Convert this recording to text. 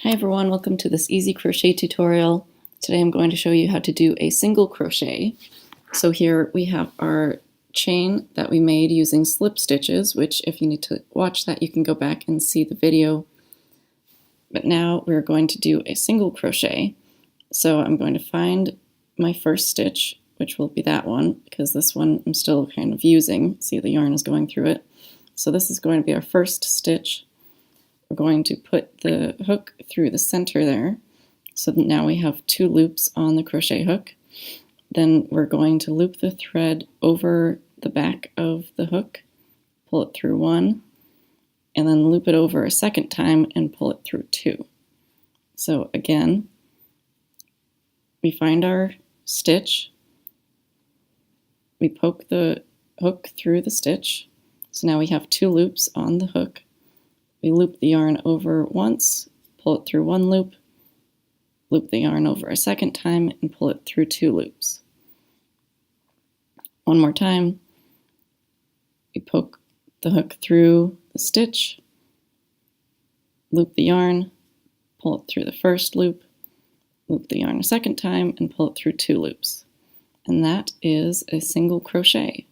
Hi everyone, welcome to this easy crochet tutorial. Today I'm going to show you how to do a single crochet. So here we have our chain that we made using slip stitches, which if you need to watch that you can go back and see the video. But now we're going to do a single crochet. So I'm going to find my first stitch, which will be that one, because this one I'm still kind of using. See, the yarn is going through it. So this is going to be our first stitch. We're going to put the hook through the center there. So now we have 2 loops on the crochet hook. Then we're going to loop the thread over the back of the hook, pull it through 1, and then loop it over a second time and pull it through 2. So again, we find our stitch, we poke the hook through the stitch. So now we have 2 loops on the hook. We loop the yarn over once, pull it through 1 loop, loop the yarn over a second time, and pull it through 2 loops. One more time, we poke the hook through the stitch, loop the yarn, pull it through the first loop, loop the yarn a second time, and pull it through 2 loops. And that is a single crochet.